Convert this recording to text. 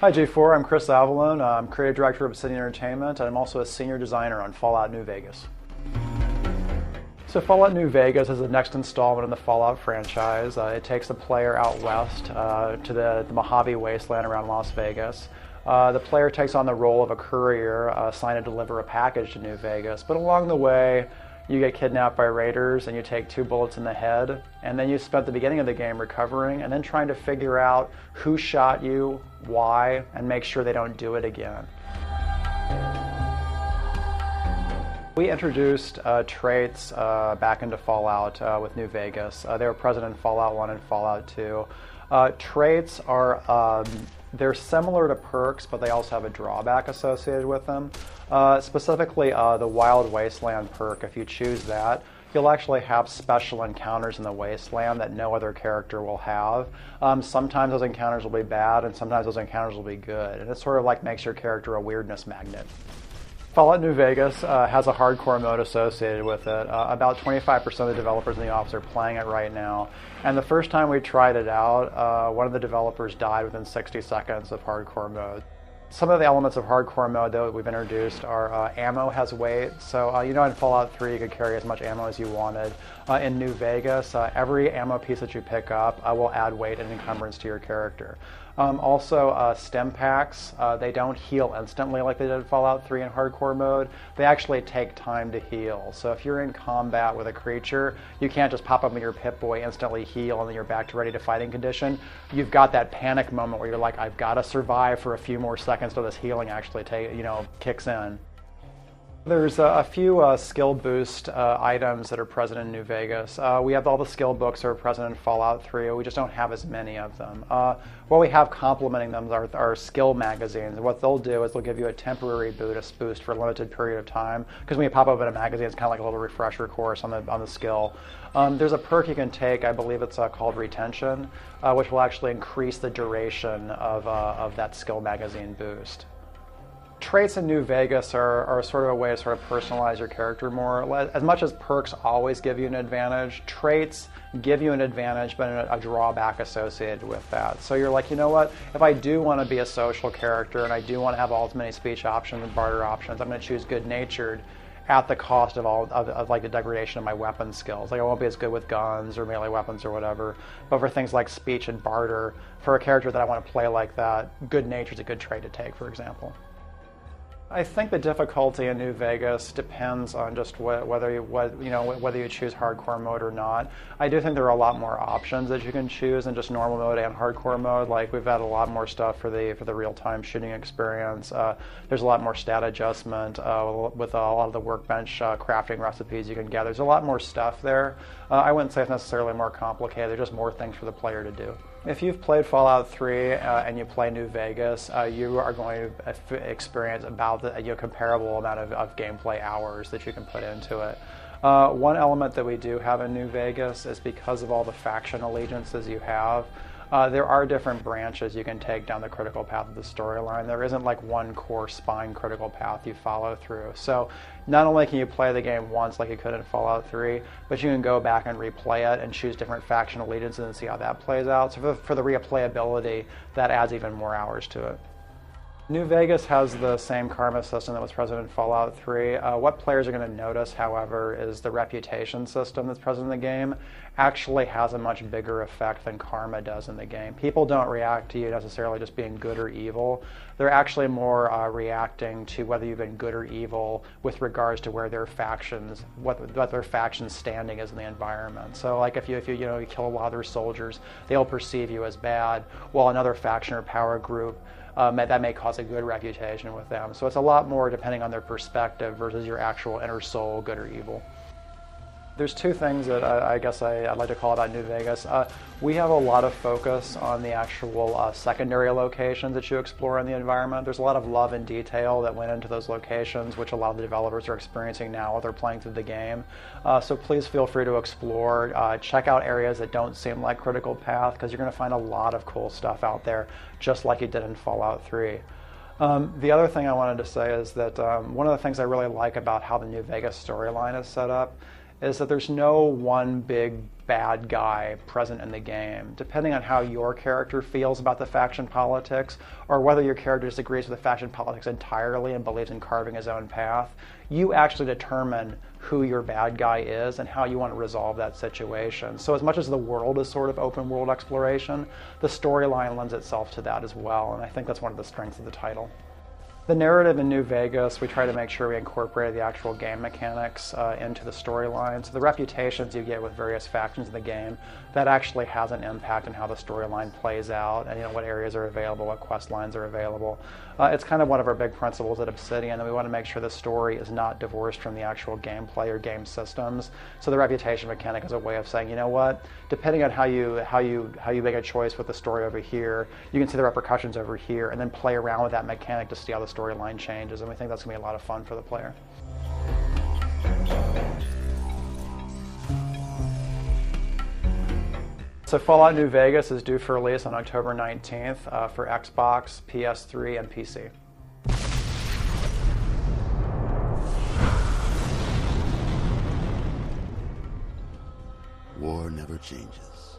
Hi G4, I'm Chris Avellone. I'm Creative Director of Obsidian Entertainment, and I'm also a Senior Designer on Fallout New Vegas. So Fallout New Vegas is the next installment in the Fallout franchise. It takes the player out west to the Mojave Wasteland around Las Vegas. The player takes on the role of a courier assigned to deliver a package to New Vegas, but along the way you get kidnapped by raiders and you take 2 bullets in the head, and then you spent the beginning of the game recovering and then trying to figure out who shot you, why, and make sure they don't do it again. We introduced traits back into Fallout with New Vegas. They were present in Fallout 1 and Fallout 2. Traits are they're similar to perks, but they also have a drawback associated with them. Specifically, the Wild Wasteland perk, if you choose that, you'll actually have special encounters in the Wasteland that no other character will have. Sometimes those encounters will be bad, and sometimes those encounters will be good. And it sort of like makes your character a weirdness magnet. Fallout New Vegas has a hardcore mode associated with it. About 25% of the developers in the office are playing it right now. And the first time we tried it out, one of the developers died within 60 seconds of hardcore mode. Some of the elements of hardcore mode that we've introduced are ammo has weight. So in Fallout 3 you could carry as much ammo as you wanted. In New Vegas, every ammo piece that you pick up will add weight and encumbrance to your character. Also, stim packs, they don't heal instantly like they did in Fallout 3 in hardcore mode. They actually take time to heal. So if you're in combat with a creature, you can't just pop up in your Pip-Boy, instantly heal, and then you're back to ready to fighting condition. You've got that panic moment where you're like, I've got to survive for a few more seconds till this healing actually kicks in. There's a few skill boost items that are present in New Vegas. We have all the skill books that are present in Fallout 3. We just don't have as many of them. What we have complementing them are skill magazines. What they'll do is they'll give you a temporary boost for a limited period of time. Because when you pop up in a magazine, it's kind of like a little refresher course on the skill. There's a perk you can take, I believe it's called Retention, which will actually increase the duration of that skill magazine boost. Traits in New Vegas are sort of a way to sort of personalize your character more. As much as perks always give you an advantage, traits give you an advantage but a drawback associated with that. So you're like, you know what, if I do want to be a social character and I do want to have all as many speech options and barter options, I'm going to choose good-natured at the cost of like the degradation of my weapon skills. Like I won't be as good with guns or melee weapons or whatever, but for things like speech and barter, for a character that I want to play like that, good-natured is a good trait to take, for example. I think the difficulty in New Vegas depends on just whether you choose hardcore mode or not. I do think there are a lot more options that you can choose than just normal mode and hardcore mode. Like we've had a lot more stuff for the real-time shooting experience. There's a lot more stat adjustment with a lot of the workbench crafting recipes you can get. There's a lot more stuff there. I wouldn't say it's necessarily more complicated. There's just more things for the player to do. If you've played Fallout 3 and you play New Vegas, you are going to experience about the comparable amount of gameplay hours that you can put into it. One element that we do have in New Vegas is because of all the faction allegiances you have, there are different branches you can take down the critical path of the storyline. There isn't like one core spine critical path you follow through. So not only can you play the game once like you could in Fallout 3, but you can go back and replay it and choose different faction allegiances and see how that plays out. So for the replayability, that adds even more hours to it. New Vegas has the same karma system that was present in Fallout 3. What players are going to notice, however, is the reputation system that's present in the game actually has a much bigger effect than karma does in the game. People don't react to you necessarily just being good or evil. They're actually more reacting to whether you've been good or evil with regards to where their factions, what their faction's standing is in the environment. So like if you kill a lot of their soldiers, they'll perceive you as bad, while another faction or power group that may cause a good reputation with them. So it's a lot more depending on their perspective versus your actual inner soul, good or evil. There's two things that I guess I'd like to call about New Vegas. We have a lot of focus on the actual secondary locations that you explore in the environment. There's a lot of love and detail that went into those locations, which a lot of the developers are experiencing now while they're playing through the game. So please feel free to explore. Check out areas that don't seem like critical path, because you're going to find a lot of cool stuff out there, just like you did in Fallout 3. The other thing I wanted to say is that one of the things I really like about how the New Vegas storyline is set up is that there's no one big bad guy present in the game. Depending on how your character feels about the faction politics, or whether your character disagrees with the faction politics entirely and believes in carving his own path, you actually determine who your bad guy is and how you want to resolve that situation. So as much as the world is sort of open world exploration, the storyline lends itself to that as well, and I think that's one of the strengths of the title. The narrative in New Vegas, we try to make sure we incorporate the actual game mechanics into the storyline. So the reputations you get with various factions in the game, that actually has an impact on how the storyline plays out, and what areas are available, what quest lines are available. It's kind of one of our big principles at Obsidian, and we want to make sure the story is not divorced from the actual gameplay or game systems. So the reputation mechanic is a way of saying, you know what, depending on how you make a choice with the story over here, you can see the repercussions over here, and then play around with that mechanic to see how the storyline changes, and we think that's going to be a lot of fun for the player. So Fallout New Vegas is due for release on October 19th for Xbox, PS3, and PC. War never changes.